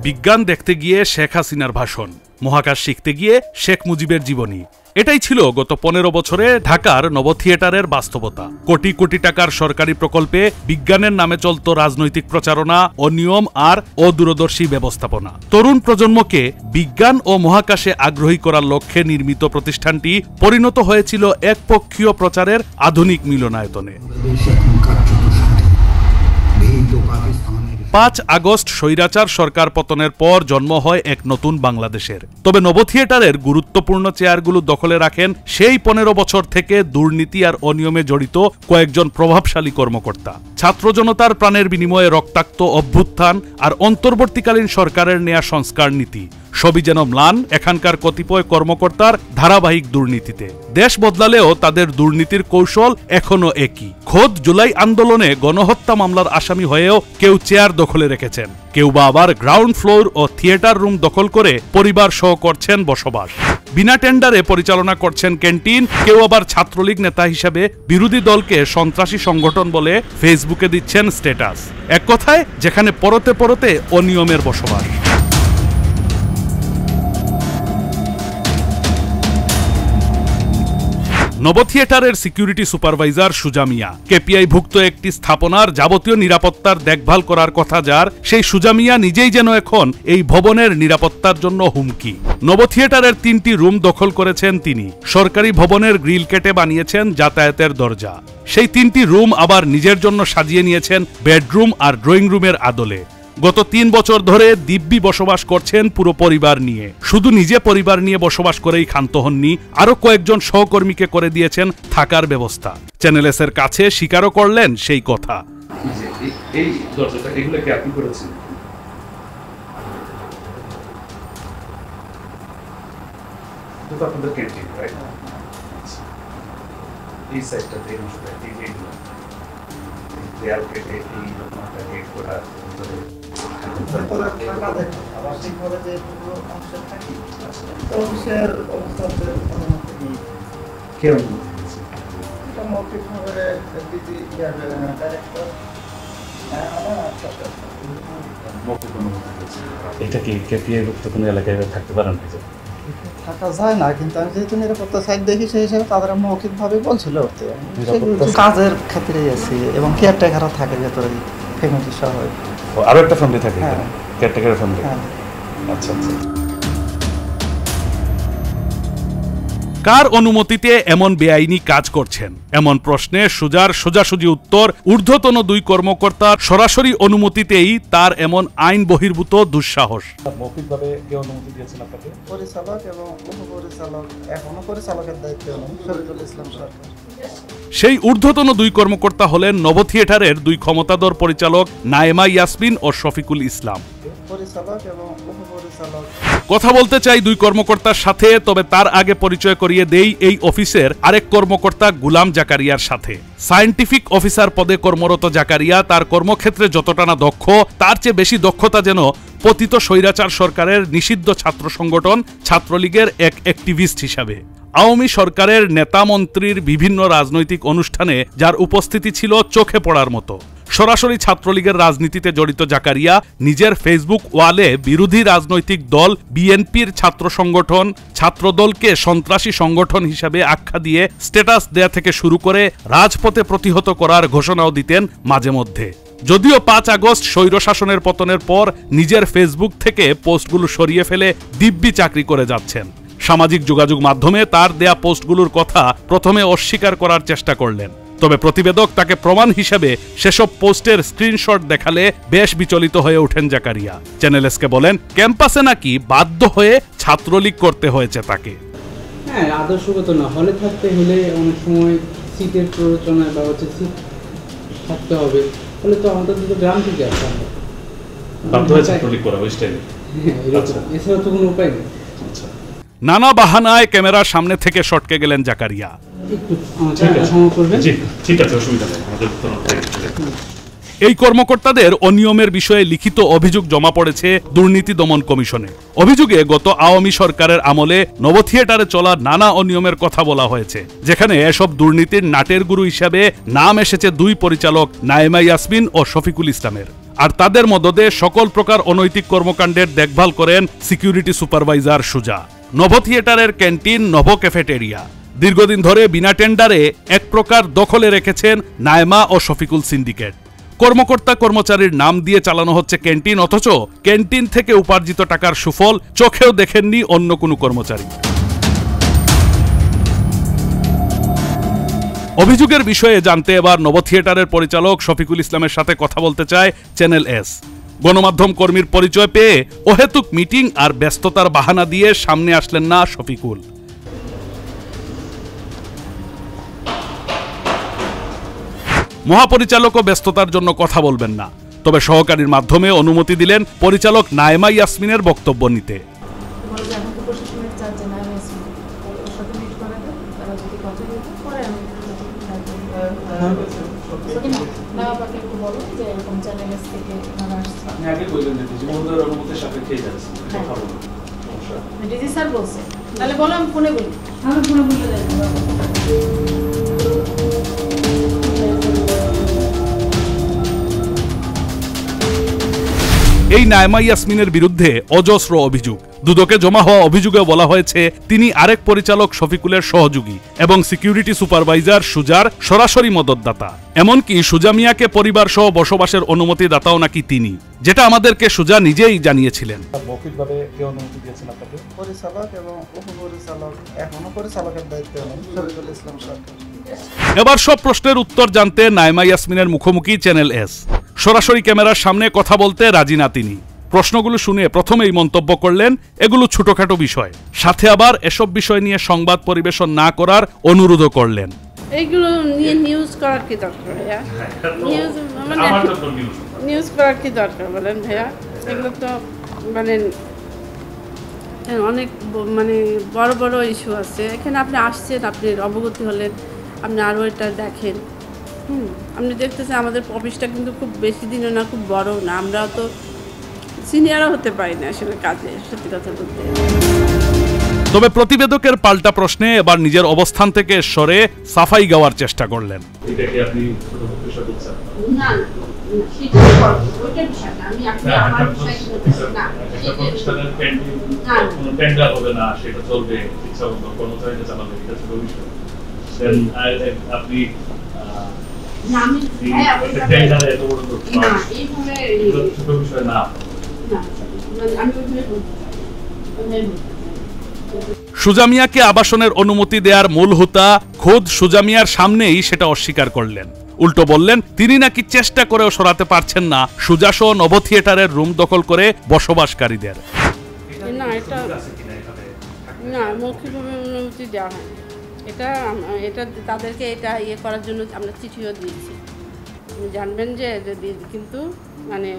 বিজ্ঞান দেখতে গিয়ে শেখ হাসিনার ভাষণ, মহাকাশ শিখতে গিয়ে শেখ মুজিবের জীবনী। এটাই ছিল গত 15 বছরে ঢাকার নব থিয়েটারের বাস্তবতা। কোটি কোটি টাকার সরকারি প্রকল্পে বিজ্ঞানের নামে চলত রাজনৈতিক প্রচারণা, অনিয়ম আর অদূরদর্শী ব্যবস্থাপনা। তরুণ প্রজন্মকে বিজ্ঞান ও মহাকাশে আগ্রহী করার লক্ষ্যে নির্মিত প্রতিষ্ঠানটি পরিণত হয়েছিল একপক্ষীয় প্রচারের আধুনিক মিলনায়তনে। 5 আগস্ট স্বৈরাচার সরকার পতনের পর জন্ম হয় এক নতুন বাংলাদেশের। তবে নব থিয়েটারের গুরুত্বপূর্ণ চেয়ারগুলো দখলে রাখেন সেই 15 বছর থেকে দুর্নীতি আর অনিয়মে জড়িত কয়েকজন প্রভাবশালী কর্মকর্তা। ছাত্র জনতার প্রাণের বিনিময়ে রক্তাক্ত অভ্যুত্থান আর অন্তর্বর্তীকালীন সরকারের নেয়া সংস্কার নীতি সবই যেন ম্লান এখানকার কতিপয় কর্মকর্তার ধারাবাহিক দুর্নীতিতে। দেশ বদলালেও তাদের দুর্নীতির কৌশল এখনো একই। খোদ জুলাই আন্দোলনে গণহত্যা মামলার আসামি হয়েও কেউ চেয়ার দখলে রেখেছেন, কেউ বা আবার গ্রাউন্ড ফ্লোর ও থিয়েটার রুম দখল করে পরিবার সহ করছেন বসবাস। বিনা টেন্ডারে পরিচালনা করছেন ক্যান্টিন, কেউ আবার ছাত্রলীগ নেতা হিসেবে বিরোধী দলকে সন্ত্রাসী সংগঠন বলে ফেসবুকে দিচ্ছেন স্ট্যাটাস। এক কথায় যেখানে পরতে পরতে অনিয়মের বসবাস। নব থিয়েটারের সিকিউরিটি সুপারভাইজার সুজা মিয়া কেপিআই ভুক্ত একটি স্থাপনার যাবতীয় নিরাপত্তার দেখভাল করার কথা, যার সেই সুজা মিয়া নিজেই যেন এখন এই ভবনের নিরাপত্তার জন্য হুমকি। নব থিয়েটারের 3টি রুম দখল করেছেন তিনি। সরকারি ভবনের গ্রিল কেটে বানিয়েছেন যাতায়াতের দরজা। সেই 3টি রুম আবার নিজের জন্য সাজিয়ে নিয়েছেন বেডরুম আর ড্রয়িং রুমের আদলে। গত 3 বছর ধরে দিব্যি বসবাস করছেন পুরো পরিবার নিয়ে। শুধু নিজে পরিবার নিয়ে বসবাস করেই ক্ষান্ত হননি, আরো কয়েকজন সহকর্মীকে করে দিয়েছেন থাকার ব্যবস্থা। চ্যানেল এস এর কাছে স্বীকারও করলেন সেই কথা। এই দরজাটা এগুলো কি আপনি করেছেন? এটা আপনাদের ক্যান্টিন, রাইট? এই সাইডটাতে এই এইগুলো দেয়াল কেটে এই রকমটা গেট করা এটা কি কেপিআই ভুক্ত কোনো এলাকায় থাকতে পারেন? থাকা যায় না, কিন্তু আমি যেহেতু নিরাপত্তা সাইড দেখি সেই হিসাবে তারা মৌখিকভাবে বলছিল কাজের ক্ষেত্রেই আছি এবং কেয়ারটেকাররা থাকে ভেতরে ফ্যামিলি সহ। আরো একটা ফ্যামিলি থাকে, কেয়ারটেকার ফ্যামিলি। আচ্ছা আচ্ছা। কার অনুমতিতে এমন বেআইনি কাজ করছেন? এমন প্রশ্নে সুজার সোজাসুজি উত্তর, ঊর্ধ্বতন 2 কর্মকর্তার সরাসরি অনুমতিতেই তার এমন আইন বহির্ভূত দুঃসাহস। মৌখিকভাবে কে অনুমতি দিয়েছেন আপনাকে? পরিচালক এবং উপপরিচালক, এখনো পরিচালকের দায়িত্বে শরীফুল ইসলাম সরকার। সেই ঊর্ধ্বতন 2 কর্মকর্তা হলেন নব থিয়েটারের 2 ক্ষমতাধর পরিচালক নায়েমা ইয়াসমিন ও শফিকুল ইসলাম। কথা বলতে চাই 2 কর্মকর্তার সাথে, তবে তার আগে পরিচয় করিয়ে দেই এই অফিসের আরেক কর্মকর্তা গুলাম জাকারিয়ার সাথে। সায়েন্টিফিক অফিসার পদে কর্মরত জাকারিয়া তার কর্মক্ষেত্রে যতটা না দক্ষ, তার চেয়ে বেশি দক্ষতা যেন পতিত স্বৈরাচার সরকারের নিষিদ্ধ ছাত্র সংগঠন ছাত্রলীগের এক অ্যাক্টিভিস্ট হিসাবে। আওয়ামী সরকারের নেতা মন্ত্রীর বিভিন্ন রাজনৈতিক অনুষ্ঠানে যার উপস্থিতি ছিল চোখে পড়ার মতো। সরাসরি ছাত্রলীগের রাজনীতিতে জড়িত জাকারিয়া নিজের ফেসবুক ওয়ালে বিরোধী রাজনৈতিক দল বিএনপির ছাত্র সংগঠন ছাত্রদলকে সন্ত্রাসী সংগঠন হিসাবে আখ্যা দিয়ে স্ট্যাটাস দেয়া থেকে শুরু করে রাজপথে প্রতিহত করার ঘোষণাও দিতেন মাঝে মধ্যে। যদিও 5 আগস্ট স্বৈরশাসনের পতনের পর নিজের ফেসবুক থেকে পোস্টগুলো সরিয়ে ফেলে দিব্যি চাকরি করে যাচ্ছেন। সামাজিক যোগাযোগ মাধ্যমে তার দেয়া পোস্টগুলোর কথা প্রথমে অস্বীকার করার চেষ্টা করলেন, তবে প্রতিবেদক তাকে প্রমাণ হিসেবে সেসব পোস্টের স্ক্রিনশট দেখালে বেশ বিচলিত হয়ে ওঠেন জাকারিয়া। চ্যানেল এসকে বলেন, ক্যাম্পাসে নাকি বাধ্য হয়ে ছাত্রলীগ করতে হয়েছে তাকে। হ্যাঁ, আদর্শগত না হলে থাকতে হলে অনেক সময় সিটের প্ররোচনায় বা সিট থাকতে হবে, তাহলে তো আমাদের তো গ্রাম থেকে আসতে হবে, বাধ্য হয়ে ছাত্রলীগ করা ওই স্টাইলে। এছাড়া তো কোনো উপায় নেই। নানা বাহানায় ক্যামেরার সামনে থেকে সটকে গেলেন জাকারিয়া। এই কর্মকর্তাদের অনিয়মের বিষয়ে লিখিত অভিযোগ জমা পড়েছে দুর্নীতি দমন কমিশনে। অভিযোগে গত আওয়ামী সরকারের আমলে নব থিয়েটারে চলা নানা অনিয়মের কথা বলা হয়েছে, যেখানে এসব দুর্নীতির নাটের গুরু হিসাবে নাম এসেছে 2 পরিচালক নায়েমা ইয়াসমিন ও শফিকুল ইসলামের। আর তাদের মদদে সকল প্রকার অনৈতিক কর্মকাণ্ডের দেখভাল করেন সিকিউরিটি সুপারভাইজার সুজা। নভ থিয়েটারের ক্যান্টিন, নভ ক্যাফেটেরিয়া দীর্ঘদিন ধরে বিনা টেন্ডারে এক প্রকার দখলে রেখেছেন নায়মা ও শফিকুল সিন্ডিকেট। কর্মকর্তা কর্মচারীর নাম দিয়ে চালানো হচ্ছে ক্যান্টিন, অথচ ক্যান্টিন থেকে উপার্জিত টাকার সুফল চোখেও দেখেননি অন্য কোনো কর্মচারী। অভিযোগের বিষয়ে জানতে এবার নভ থিয়েটারের পরিচালক শফিকুল ইসলামের সাথে কথা বলতে চায় চ্যানেল এস। গণমাধ্যম কর্মীর পরিচয় পেয়ে অহেতুক মিটিং আর ব্যস্ততার বাহানা দিয়ে সামনে আসলেন না শফিকুল। মহাপরিচালকও ব্যস্ততার জন্য কথা বলবেন না, তবে সহকারীর মাধ্যমে অনুমতি দিলেন পরিচালক নায়মা ইয়াসমিনের বক্তব্য নিতে। এই নায়মা ইয়াসমিনের বিরুদ্ধে অজস্র অভিযোগ। দুদকে জমা হওয়া অভিযোগে বলা হয়েছে তিনি আরেক পরিচালক শফিকুলের সহযোগী এবং সিকিউরিটি সুপারভাইজার সুজার সরাসরি মদতদাতা। এমনকি সুজা মিয়াকে পরিবার সহ বসবাসের অনুমতি দাতাও নাকি তিনি, যেটা আমাদেরকে সুজা নিজেই জানিয়েছিলেন। মৌখিকভাবে কে অনুমতি দিয়েছেন আপনাকে? পরিচালক এবং উপপরিচালক, এখনো পরিচালকের দায়িত্বে শফিকুল ইসলাম সরকার। এবার সব প্রশ্নের উত্তর জানতে নায়মা ইয়াসমিনের মুখোমুখি চ্যানেল এস। সরাসরি ক্যামেরার সামনে কথা বলতে রাজি না তিনি। প্রশ্নগুলো শুনে প্রথমেই মন্তব্য করলেন এগুলো ছোটখাটো বিষয়, সাথে আবার এসব বিষয় নিয়ে সংবাদ পরিবেশন না করার অনুরোধও করলেন। এইগুলো নিয়ে নিউজ করার কি দরকার ভাইয়া? নিউজ করার কি দরকার বলেন ভাইয়া? এগুলো তো মানে অনেক মানে বড় বড় ইস্যু আছে এখানে। আপনি আসছেন, আপনি অবগতি হলেন, আপনি আরও এটা দেখেন। আপনি দেখতেছেন আমাদের অফিসটা কিন্তু খুব বেশি দিনও না, খুব বড় না, আমরা তো সিনিয়রও হতে পারি না আসলে কাজে, সত্যি কথা বলতে। তবে প্রতিবেদকের পাল্টা প্রশ্নে এবার নিজের অবস্থান থেকে সরে সাফাই গাওয়ার চেষ্টা করলেন। সুজা মিয়াকে আবাসনের অনুমতি দেওয়ার মূল হোতা খোদ সুজা মিয়ার সামনেই সেটা অস্বীকার করলেন। উল্টো বললেন তিনি নাকি চেষ্টা করেও সরাতে পারছেন না সুজা সহ নভ থিয়েটারের রুম দখল করে বসবাসকারীদের। না, মৌখিকভাবে অনুমতি দেওয়া হয়নি। এটা তাদেরকে এটা ইয়ে করার জন্য আমরা চিঠিও দিয়েছি, জানবেন যে কিন্তু মানে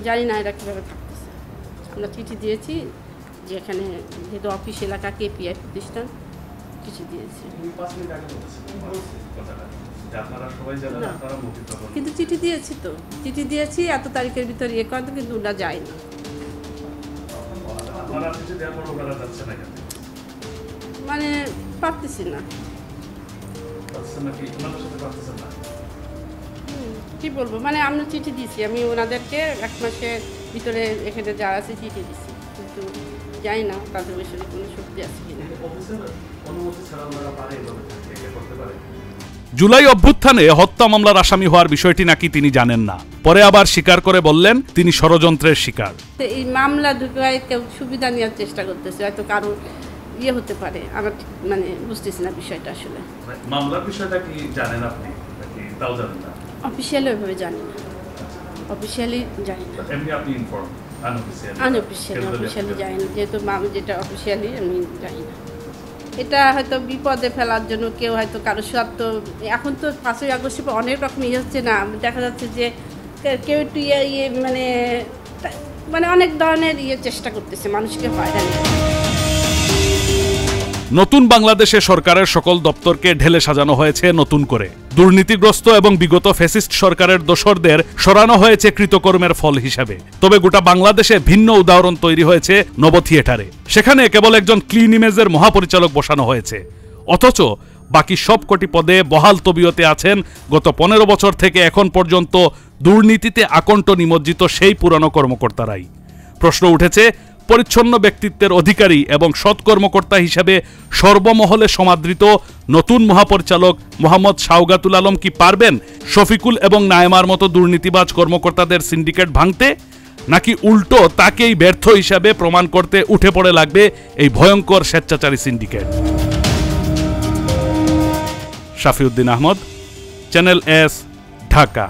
জানি না এরা কীভাবে থাকতেছে। আমরা চিঠি দিয়েছি, যেখানে যেহেতু অফিস এলাকা কেপিআই প্রতিষ্ঠান, চিঠি দিয়েছি। কিন্তু চিঠি দিয়েছি তো, চিঠি দিয়েছি এত তারিখের ভিতরে ইয়ে করতে, কিন্তু ওরা যায় না। মানে পারতেছি না, কি বলবো, মানে আমরা চিঠি দিয়েছি, আমি ওনাদেরকে 1 মাসের ভিতরে এখানে যারা আছে চিঠি দিচ্ছি, কিন্তু জানি না তাদের বিষয়ে কোনো শক্তি আছে কিনা। জুলাই অভ্যুত্থানে হত্যা মামলার আসামি হওয়ার বিষয়টি নাকি তিনি জানেন না, পরে আবার স্বীকার করে বললেন তিনি ষড়যন্ত্রের শিকার। এই মামলা ঢুকায় কেউ সুবিধা নেওয়ার চেষ্টা করতেছে, হয়তো কারো ইয়ে হতে পারে, আমার মানে বুঝতেছি না বিষয়টা। আসলে মামলার বিষয়টা কি জানেন আপনি নাকি তাও জানেন না? অফিশিয়ালি ওইভাবে জানি না, অফিশিয়ালি জানি না, এমনি আপনি ইনফর্ম? অফিশিয়ালি জানি না, যেহেতু যেটা অফিশিয়ালি আমি জানি না। এটা হয়তো বিপদে ফেলার জন্য কেউ হয়তো কারো স্বার্থ, এখন তো 5ই আগস্ট অনেক রকম ইয়ে হচ্ছে না, দেখা যাচ্ছে যে কেউ একটু ইয়ে মানে অনেক ধরনের ইয়ে চেষ্টা করতেছে মানুষকে হয়রানি। নতুন বাংলাদেশে সরকারের সকল দপ্তরকে ঢেলে সাজানো হয়েছে নতুন করে। দুর্নীতিগ্রস্ত এবং বিগত ফ্যাসিস্ট সরকারের দোসরদের সরানো হয়েছে কৃতকর্মের ফল হিসাবে। তবে গোটা বাংলাদেশে ভিন্ন উদাহরণ তৈরি হয়েছে নভ থিয়েটারে। সেখানে কেবল একজন ক্লিন ইমেজের মহাপরিচালক বসানো হয়েছে, অথচ বাকি সব কটি পদে বহাল তবিয়তে আছেন গত 15 বছর থেকে এখন পর্যন্ত দুর্নীতিতে আকণ্ঠ নিমজ্জিত সেই পুরনো কর্মকর্তারাই। প্রশ্ন উঠেছে, পরিচ্ছন্ন ব্যক্তিত্বের অধিকারী এবং সৎ কর্মকর্তা হিসেবে সর্বমহলে সমাদৃত নতুন মহাপরিচালক মোহাম্মদ শাওগাতুল আলম কি পারবেন শফিকুল এবং নায়েমার মতো দুর্নীতিবাজ কর্মকর্তাদের সিন্ডিকেট ভাঙতে, নাকি উল্টো তাকেই ব্যর্থ হিসাবে প্রমাণ করতে উঠে পড়ে লাগবে এই ভয়ঙ্কর স্বেচ্ছাচারী syndicate? Shafiuddin Ahmed, channel S, Dhaka.